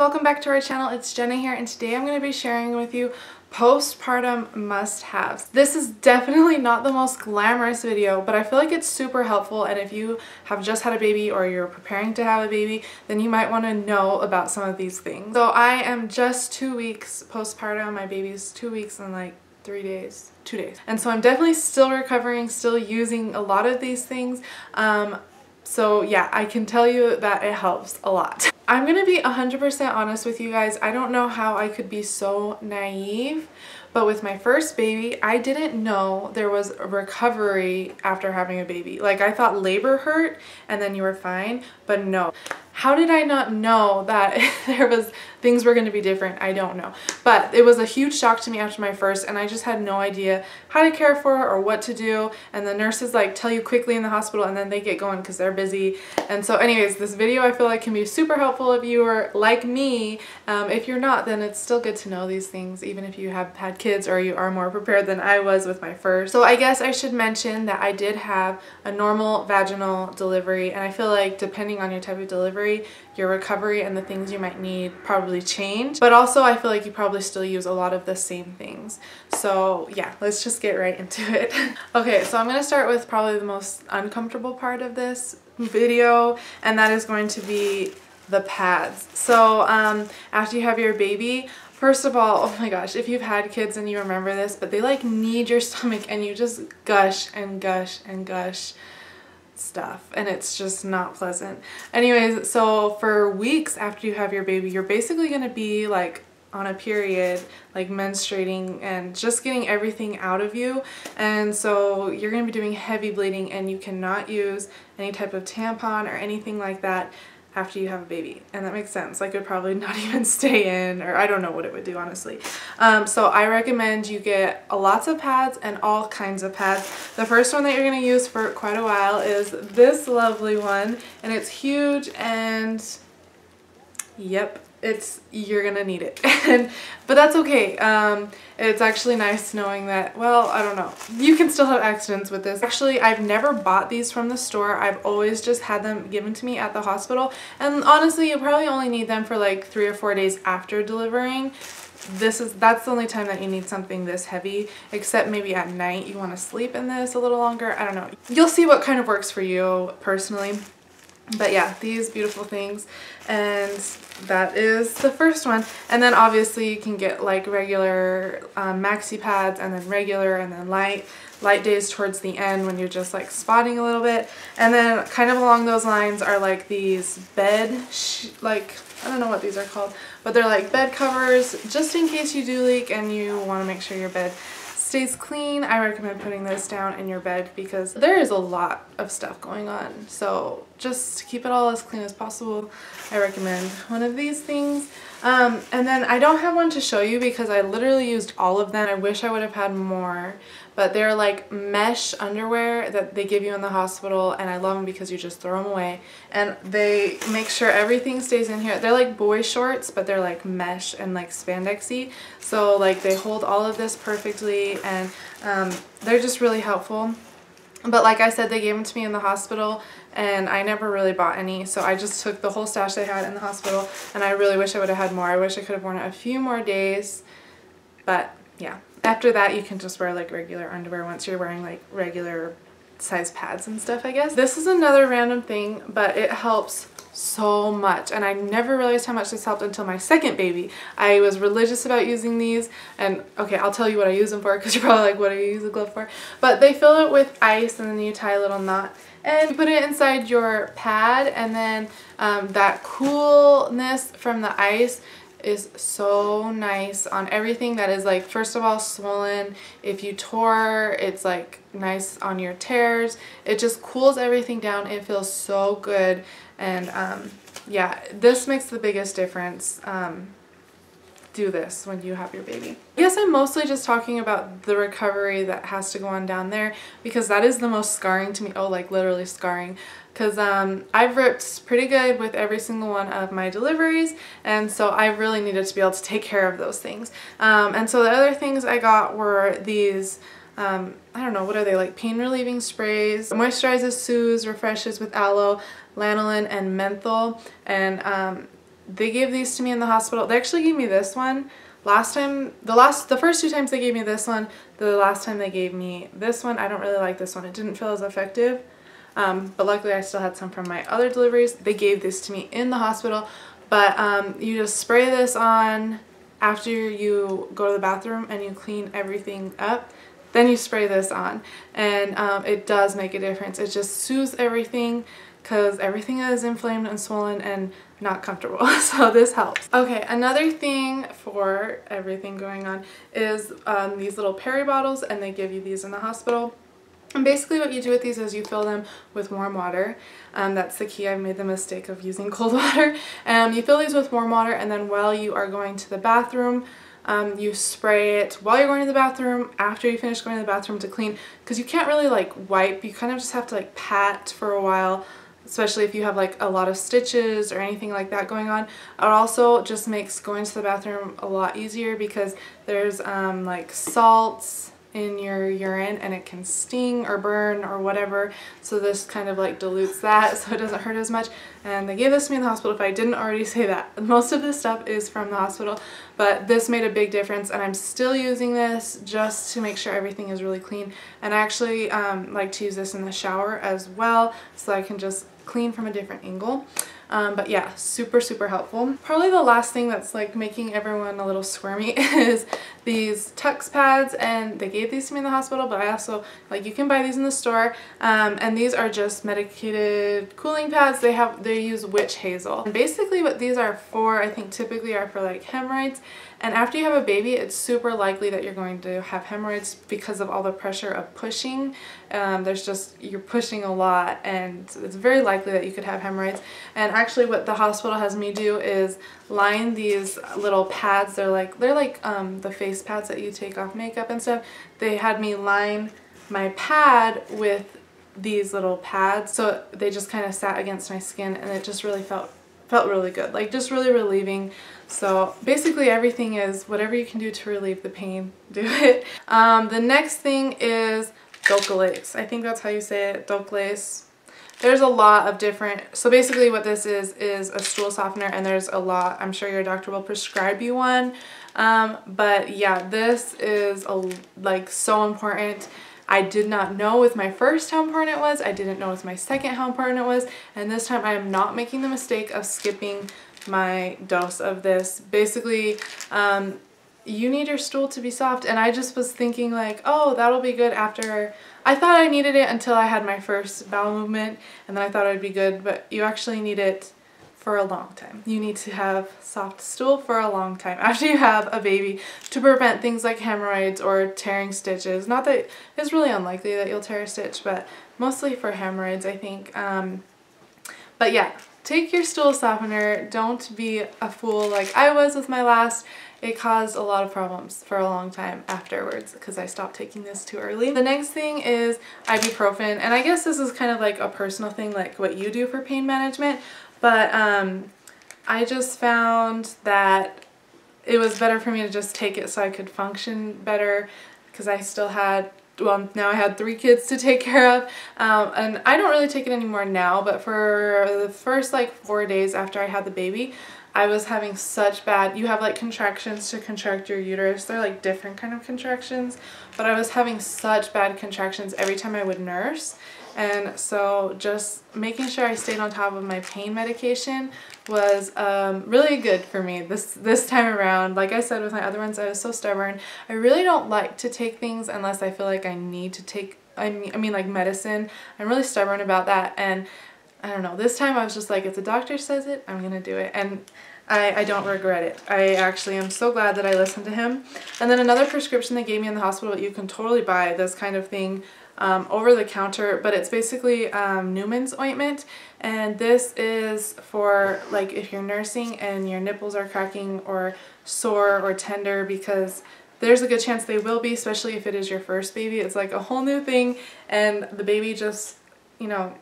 welcome back to our channel. It's Jenna here, and today I'm going to be sharing with you postpartum must-haves. This is definitely not the most glamorous video, but I feel like it's super helpful, and if you have just had a baby or you're preparing to have a baby, then you might want to know about some of these things. So I am just 2 weeks postpartum. My baby's 2 weeks and like 2 days. And so I'm definitely still recovering, still using a lot of these things. So yeah, I can tell you that it helps a lot. I'm gonna be 100% honest with you guys. I don't know how I could be so naive, but with my first baby, I didn't know there was a recovery after having a baby. Like, I thought labor hurt and then you were fine, but no. How did I not know that things were going to be different? I don't know. But it was a huge shock to me after my first, and I just had no idea how to care for her or what to do. And the nurses like tell you quickly in the hospital and then they get going because they're busy. And so anyways, this video I feel like can be super helpful if you are like me. If you're not, then it's still good to know these things, even if you have had kids or you are more prepared than I was with my first. So I guess I should mention that I did have a normal vaginal delivery, and I feel like depending on your type of delivery, your recovery and the things you might need probably change, but also I feel like you probably still use a lot of the same things. So yeah, let's just get right into it. Okay, so I'm going to start with probably the most uncomfortable part of this video, and that is going to be the pads. So after you have your baby, first of all, oh my gosh, if you've had kids and you remember this, but they like knead your stomach and you just gush and gush and gush stuff, and it's just not pleasant. Anyways, so for weeks after you have your baby, you're basically going to be like on a period, like menstruating and just getting everything out of you, and so you're going to be doing heavy bleeding, and you cannot use any type of tampon or anything like that after you have a baby. And that makes sense. Like, it would probably not even stay in, or I don't know what it would do, honestly. So I recommend you get lots of pads and all kinds of pads. The first one that you're going to use for quite a while is this lovely one, and it's huge, and yep, you're gonna need it. But that's okay. It's actually nice knowing that, well, I don't know, you can still have accidents with this. Actually, I've never bought these from the store. I've always just had them given to me at the hospital, and honestly, you probably only need them for like 3 or 4 days after delivering. That's the only time that you need something this heavy, except maybe at night you want to sleep in this a little longer. I don't know. You'll see what kind of works for you personally. But yeah, these beautiful things, and that is the first one. And then obviously you can get like regular maxi pads, and then regular, and then light days towards the end when you're just like spotting a little bit. And then kind of along those lines are like these like, I don't know what these are called, but they're like bed covers just in case you do leak and you want to make sure your bed stays clean. I recommend putting this down in your bed because there is a lot of stuff going on. So just to keep it all as clean as possible, I recommend one of these things. And then I don't have one to show you because I literally used all of them. I wish I would have had more, but they're like mesh underwear that they give you in the hospital, and I love them because you just throw them away and they make sure everything stays in here. They're like boy shorts, but they're like mesh and like spandexy, so like they hold all of this perfectly, and they're just really helpful. But like I said, they gave them to me in the hospital, and I never really bought any, so I just took the whole stash they had in the hospital, and I really wish I would have had more. I wish I could have worn it a few more days, but yeah. After that, you can just wear like regular underwear once you're wearing like regular size pads and stuff, I guess. This is another random thing, but it helps so much, and I never realized how much this helped until my second baby. I was religious about using these, and okay, I'll tell you what I use them for because you're probably like, what do you use a glove for? But they fill it with ice, and then you tie a little knot and you put it inside your pad, and then that coolness from the ice is so nice on everything that is like, first of all, swollen. If you tore, it's like nice on your tears. It just cools everything down. It feels so good, and yeah, this makes the biggest difference. Do this when you have your baby. I guess I'm mostly just talking about the recovery that has to go on down there because that is the most scarring to me. Oh, like literally scarring. Because I've ripped pretty good with every single one of my deliveries, and so I really needed to be able to take care of those things. And so the other things I got were these I don't know, what are they, like pain relieving sprays. Moisturizes, soothes, refreshes with aloe, lanolin, and menthol. And they gave these to me in the hospital. They actually gave me this one last time. The first 2 times they gave me this one. The last time they gave me this one, I don't really like this one. It didn't feel as effective. But luckily I still had some from my other deliveries. They gave this to me in the hospital. But you just spray this on after you go to the bathroom and you clean everything up. Then you spray this on, and it does make a difference. It just soothes everything because everything is inflamed and swollen and not comfortable. So this helps. Okay, another thing for everything going on is these little Pari bottles, and they give you these in the hospital. And basically what you do with these is you fill them with warm water. That's the key. I've made the mistake of using cold water. You fill these with warm water, and then while you are going to the bathroom, you spray it while you're going to the bathroom, after you finish going to the bathroom to clean, because you can't really like wipe. You kind of just have to like pat for a while, especially if you have like a lot of stitches or anything like that going on. It also just makes going to the bathroom a lot easier because there's like salts in your urine and it can sting or burn or whatever, so this kind of like dilutes that so it doesn't hurt as much. And they gave this to me in the hospital, if I didn't already say that. Most of this stuff is from the hospital, but this made a big difference, and I'm still using this just to make sure everything is really clean. And I actually like to use this in the shower as well, so I can just clean from a different angle. But yeah, super, super helpful. Probably the last thing that's like making everyone a little squirmy is these Tux pads, and they gave these to me in the hospital, but I also, like, you can buy these in the store, and these are just medicated cooling pads. They use witch hazel. And basically what these are for, I think typically are for like hemorrhoids, and after you have a baby, it's super likely that you're going to have hemorrhoids because of all the pressure of pushing. You're pushing a lot, and it's very likely that you could have hemorrhoids. And actually what the hospital has me do is line these little pads. They're like the face pads that you take off makeup and stuff. They had me line my pad with these little pads, so they just kind of sat against my skin, and it just really felt really good, like just really relieving. So basically everything is whatever you can do to relieve the pain, do it. The next thing is Docalace. I think that's how you say it, Docalace. There's a lot of different, so basically what this is a stool softener, and there's a lot. I'm sure your doctor will prescribe you one, but yeah, this is like so important. I did not know with my first how important it was. I didn't know with my second how important it was, and this time I am not making the mistake of skipping my dose of this. Basically, you need your stool to be soft, and I just was thinking like, oh, that'll be good after. I thought I needed it until I had my first bowel movement, and then I thought it would be good, but you actually need it for a long time. You need to have soft stool for a long time after you have a baby to prevent things like hemorrhoids or tearing stitches. Not that it's really unlikely that you'll tear a stitch, but mostly for hemorrhoids, I think. But yeah, take your stool softener. Don't be a fool like I was with my last. It caused a lot of problems for a long time afterwards because I stopped taking this too early. The next thing is ibuprofen, and I guess this is kind of like a personal thing, like what you do for pain management, but I just found that it was better for me to just take it so I could function better, because I still had, well, now I had 3 kids to take care of, and I don't really take it anymore now, but for the first like 4 days after I had the baby, I was having such bad, you have like contractions to contract your uterus. They're like different kind of contractions, but I was having such bad contractions every time I would nurse. And so just making sure I stayed on top of my pain medication was really good for me this time around. Like I said with my other ones, I was so stubborn. I really don't like to take things unless I feel like I need to take, I mean like medicine. I'm really stubborn about that, and I don't know, this time I was just like, if the doctor says it, I'm gonna do it, and I don't regret it. I actually am so glad that I listened to him. And then another prescription they gave me in the hospital, you can totally buy this kind of thing over the counter, but it's basically Newman's ointment, and this is for like if you're nursing and your nipples are cracking or sore or tender, because there's a good chance they will be, especially if it is your first baby. It's like a whole new thing, and the baby just, you know,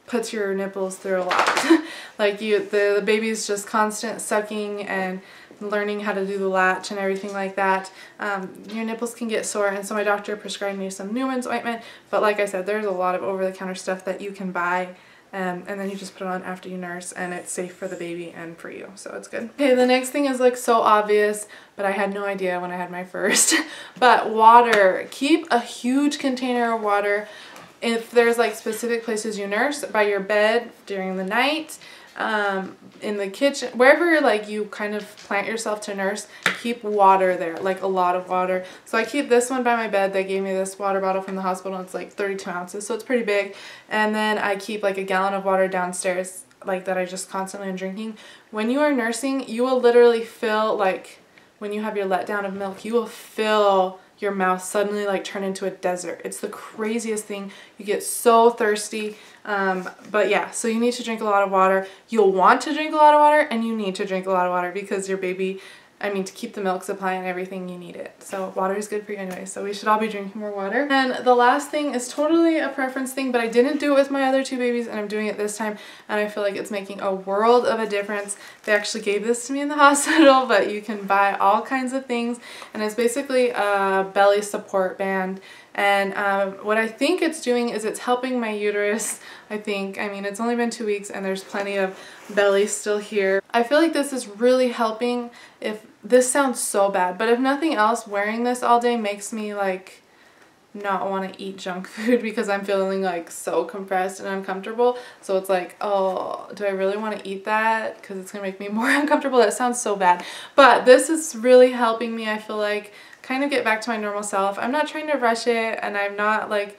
puts your nipples through a lot. Like the baby's just constant sucking and learning how to do the latch and everything like that. Your nipples can get sore, and so my doctor prescribed me some Newman's ointment, but like I said, there's a lot of over-the-counter stuff that you can buy and then you just put it on after you nurse, and it's safe for the baby and for you, so it's good. Okay, the next thing is like so obvious, but I had no idea when I had my first. But water. Keep a huge container of water. If there's like specific places you nurse, by your bed during the night, in the kitchen, wherever like you kind of plant yourself to nurse, keep water there, like a lot of water. So I keep this one by my bed. They gave me this water bottle from the hospital. It's like 32 ounces, so it's pretty big. And then I keep like a gallon of water downstairs, like that I just constantly am drinking. When you are nursing, you will literally feel like, when you have your letdown of milk, you will feel your mouth suddenly like turn into a desert. It's the craziest thing. You get so thirsty. But yeah, so you need to drink a lot of water. You'll want to drink a lot of water, and you need to drink a lot of water because your baby, I mean, to keep the milk supply and everything, you need it. So water is good for you anyway, so we should all be drinking more water. And the last thing is totally a preference thing, but I didn't do it with my other two babies, and I'm doing it this time, and I feel like it's making a world of a difference. They actually gave this to me in the hospital, but you can buy all kinds of things, and it's basically a belly support band. And what I think it's doing is it's helping my uterus, I think. I mean, it's only been 2 weeks and there's plenty of belly still here. I feel like this is really helping. If this sounds so bad, but if nothing else, wearing this all day makes me like not want to eat junk food because I'm feeling like so compressed and uncomfortable. So it's like, oh, do I really want to eat that? Because it's gonna make me more uncomfortable. That sounds so bad. But this is really helping me, I feel like, kind of get back to my normal self. I'm not trying to rush it, and I'm not like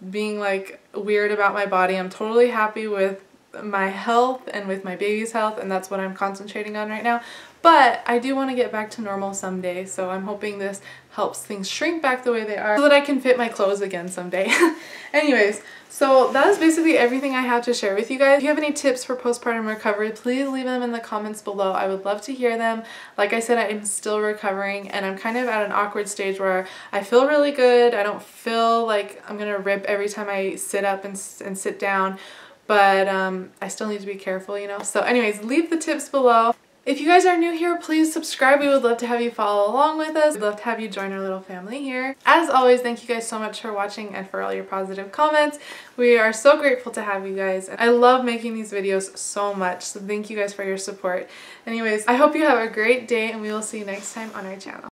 being like weird about my body. I'm totally happy with my health and with my baby's health, and that's what I'm concentrating on right now. But I do want to get back to normal someday, so I'm hoping this helps things shrink back the way they are so that I can fit my clothes again someday. Anyways, so that is basically everything I have to share with you guys. If you have any tips for postpartum recovery, please leave them in the comments below. I would love to hear them. Like I said, I'm still recovering, and I'm kind of at an awkward stage where I feel really good. I don't feel like I'm gonna rip every time I sit up and sit down, but I still need to be careful, you know. So anyways, leave the tips below. If you guys are new here, please subscribe. We would love to have you follow along with us. We'd love to have you join our little family here. As always, thank you guys so much for watching and for all your positive comments. We are so grateful to have you guys. I love making these videos so much, so thank you guys for your support. Anyways, I hope you have a great day, and we will see you next time on our channel.